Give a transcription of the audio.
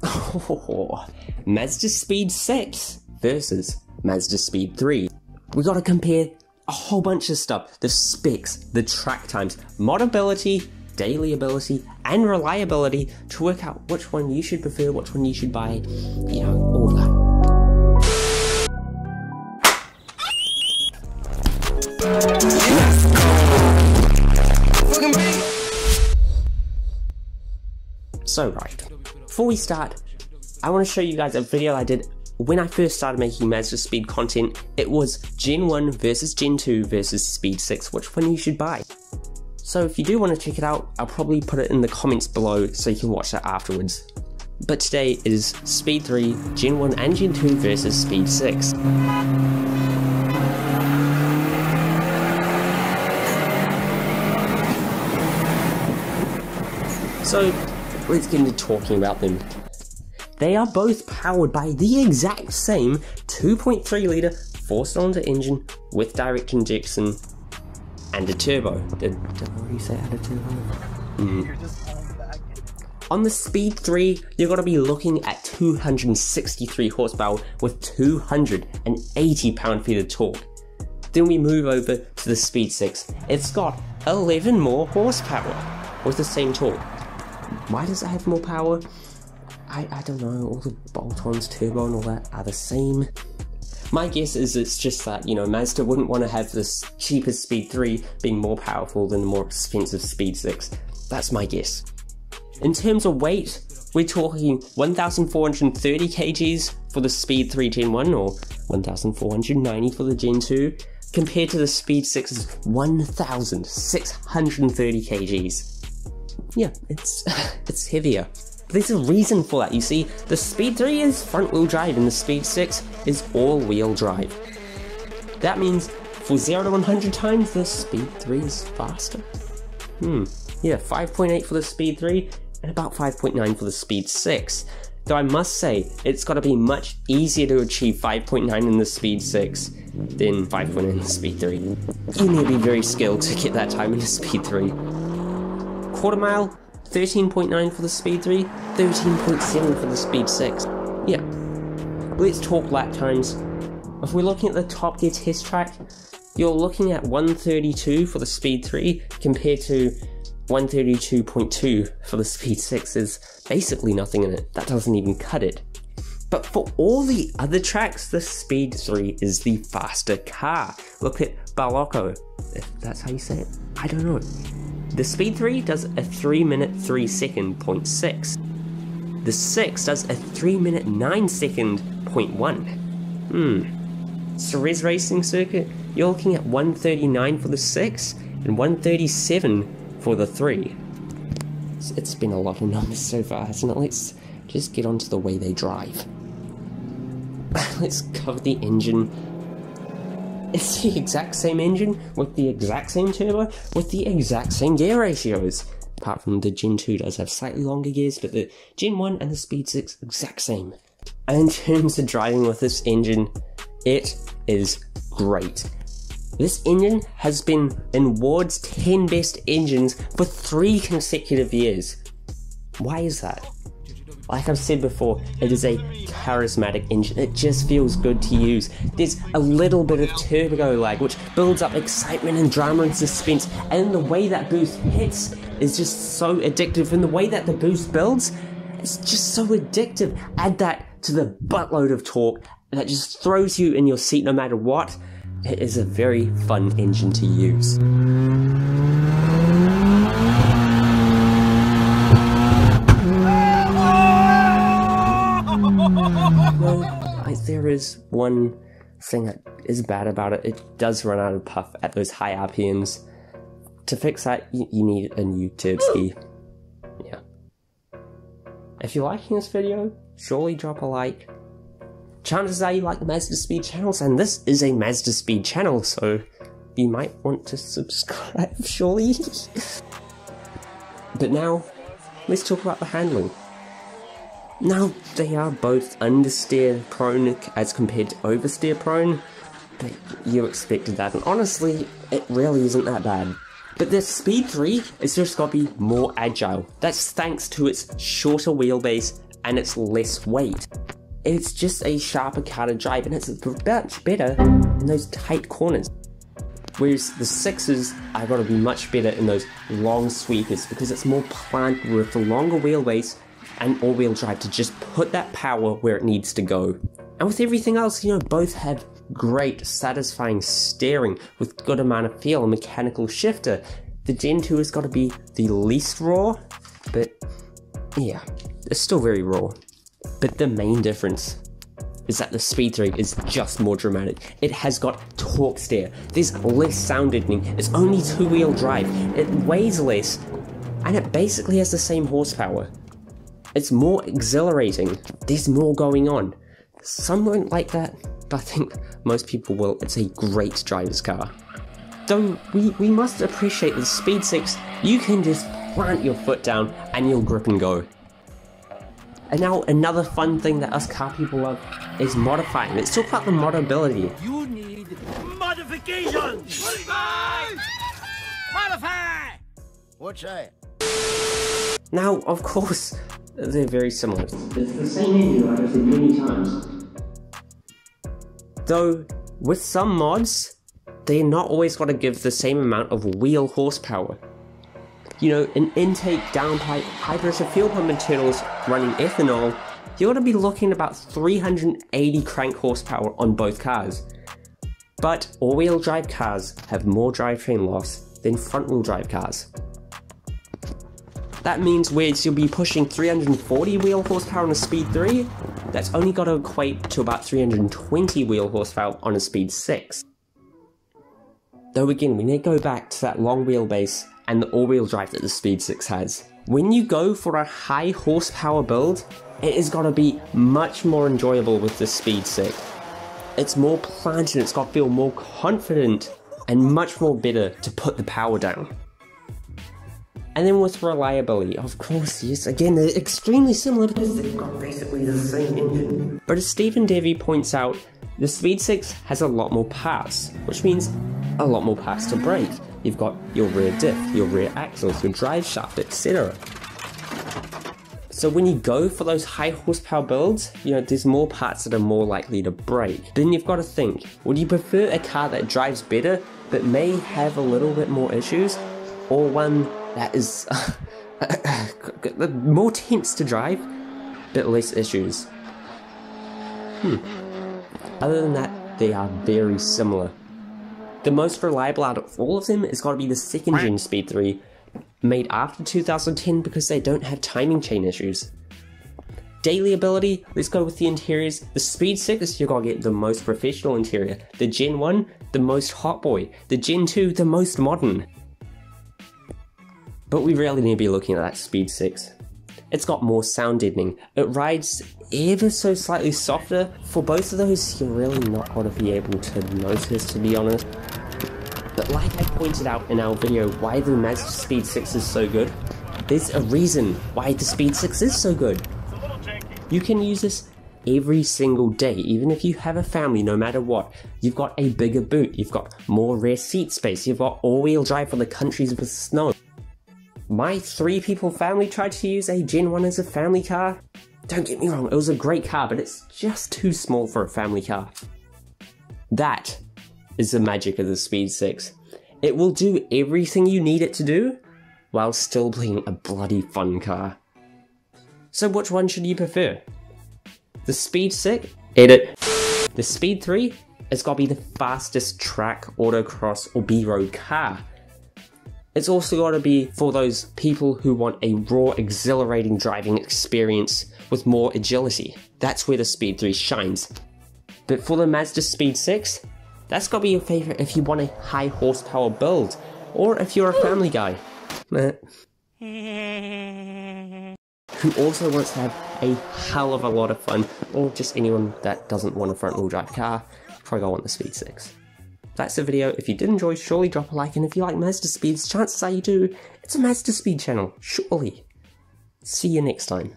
Oh, Mazda Speed 6 versus Mazda Speed 3. We gotta compare a whole bunch of stuff. The specs, the track times, modability, daily ability, and reliability to work out which one you should prefer, which one you should buy, you know, all that. So right, before we start, I want to show you guys a video I did when I first started making Mazda Speed content. It was Gen 1 versus Gen 2 versus Speed 6, which one you should buy. So if you do want to check it out, I'll probably put it in the comments below so you can watch that afterwards. But today is Speed 3, Gen 1 and Gen 2 versus Speed 6. So let's get into talking about them. They are both powered by the exact same 2.3 litre 4-cylinder engine with direct injection and a turbo. Did I already say I had a turbo? On the Speed 3, you're going to be looking at 263 horsepower with 280 pound-feet of torque. Then we move over to the Speed 6. It's got 11 more horsepower with the same torque. Why does it have more power? I don't know, all the bolt-ons, turbo and all that are the same. My guess is it's just that, you know, Mazda wouldn't want to have this cheaper Speed 3 being more powerful than the more expensive Speed 6. That's my guess. In terms of weight, we're talking 1,430 kgs for the Speed 3 Gen 1 or 1,490 for the Gen 2, compared to the Speed 6's 1,630 kgs. Yeah, it's heavier. There's a reason for that. You see, the Speed 3 is front-wheel drive and the Speed 6 is all-wheel drive. That means for 0 to 100 times, the Speed 3 is faster. Yeah, 5.8 for the Speed 3 and about 5.9 for the Speed 6. Though I must say, it's got to be much easier to achieve 5.9 in the Speed 6 than 5.9 in the Speed 3. You need to be very skilled to get that time in the Speed 3. Quarter mile, 13.9 for the Speed 3, 13.7 for the Speed 6. Yeah. Let's talk lap times. If we're looking at the Top Gear test track, you're looking at 132 for the Speed 3 compared to 132.2 for the Speed 6. There's basically nothing in it. That doesn't even cut it. But for all the other tracks, the Speed 3 is the faster car. Look at Balocco, if that's how you say it. I don't know. The Speed 3 does a 3 minute 3 second 0.6. The 6 does a 3 minute 9 second 0.1. Ceres Racing Circuit, you're looking at 139 for the 6 and 137 for the 3. It's been a lot of numbers so far, hasn't it? Let's just get onto the way they drive. Let's cover the engine. It's the exact same engine, with the exact same turbo, with the exact same gear ratios. Apart from the Gen 2 does have slightly longer gears, but the Gen 1 and the Speed 6, exact same. And in terms of driving with this engine, it is great. This engine has been in Ward's 10 best engines for 3 consecutive years. Why is that? Like I've said before, it is a charismatic engine. It just feels good to use. There's a little bit of turbo lag, which builds up excitement and drama and suspense, and the way that boost hits is just so addictive, and the way that the boost builds, it's just so addictive. Add that to the buttload of torque that just throws you in your seat no matter what. It is a very fun engine to use. There is one thing that is bad about it. It does run out of puff at those high RPMs. To fix that, you need a new turb ski. Yeah. If you're liking this video, surely drop a like. Chances are you like the Mazda Speed channels, and this is a Mazda Speed channel, so you might want to subscribe, surely. But now, let's talk about the handling. Now, they are both understeer prone as compared to oversteer prone, but you expected that, and honestly, it really isn't that bad. But the Speed 3 is just got to be more agile. That's thanks to its shorter wheelbase and it's less weight. It's just a sharper car to drive, and it's much better in those tight corners. Whereas the 6s are going to be much better in those long sweepers because it's more planted with the longer wheelbase and all-wheel drive to just put that power where it needs to go. And with everything else, you know, both have great, satisfying steering with good amount of feel, a mechanical shifter. The Gen 2 has got to be the least raw, but yeah, it's still very raw. But the main difference is that the Speed 3 is just more dramatic. It has got torque steer, there's less sound deadening, it's only 2-wheel drive, it weighs less, and it basically has the same horsepower. It's more exhilarating, there's more going on. Some won't like that, but I think most people will. It's a great driver's car. Though we must appreciate the Speed 6, you can just plant your foot down and you'll grip and go. And now another fun thing that us car people love is modifying. Let's talk about the modability. You need modifications! Modify! Modify! What's that? Now, of course, they're very similar. It's the same engine, like I've said many times. Though, with some mods, they're not always going to give the same amount of wheel horsepower. You know, an intake, downpipe, high pressure fuel pump internals running ethanol, you're going to be looking at about 380 crank horsepower on both cars. But all-wheel drive cars have more drivetrain loss than front-wheel drive cars. That means whereas you'll be pushing 340 wheel horsepower on a Speed 3, that's only got to equate to about 320 wheel horsepower on a Speed 6. Though again, we need to go back to that long wheelbase and the all-wheel drive that the Speed 6 has. When you go for a high horsepower build, it is going to be much more enjoyable with the Speed 6. It's more planted, it's got to feel more confident and much more better to put the power down. And then with reliability, of course, yes, again, they're extremely similar because they've got basically the same engine. But as Stephen Devy points out, the Speed 6 has a lot more parts, which means a lot more parts to brake. You've got your rear diff, your rear axles, your drive shaft, etc. So when you go for those high horsepower builds, you know, there's more parts that are more likely to break. Then you've got to think, would you prefer a car that drives better but may have a little bit more issues, or one that is more tense to drive but less issues? Other than that, they are very similar. The most reliable out of all of them has got to be the second gen Speed 3, made after 2010 because they don't have timing chain issues. Daily ability, let's go with the interiors. The Speed 6, you're going to get the most professional interior. The Gen 1, the most hot boy. The Gen 2, the most modern. But we really need to be looking at that Speed 6. It's got more sound deadening. It rides ever so slightly softer. For both of those, you're really not going to be able to notice, to be honest. But like I pointed out in our video why the Mazda Speed 6 is so good, there's a reason why the Speed 6 is so good. You can use this every single day, even if you have a family, no matter what. You've got a bigger boot, you've got more rear seat space, you've got all-wheel drive for the countries with snow. My 3-people family tried to use a Gen 1 as a family car. Don't get me wrong, it was a great car, but it's just too small for a family car. That is the magic of the Speed 6. It will do everything you need it to do, while still being a bloody fun car. So which one should you prefer? The Speed 6? Edit. The Speed 3 has got to be the fastest track, autocross or B-road car. It's also got to be for those people who want a raw, exhilarating driving experience with more agility. That's where the Speed 3 shines. But for the Mazda Speed 6, that's got to be your favourite if you want a high horsepower build, or if you're a family guy who also wants to have a hell of a lot of fun, or just anyone that doesn't want a front wheel drive car, probably want the Speed 6. That's the video. If you did enjoy, surely drop a like, and if you like Mazda Speeds, chances are you do. It's a Mazda Speed channel, surely. See you next time.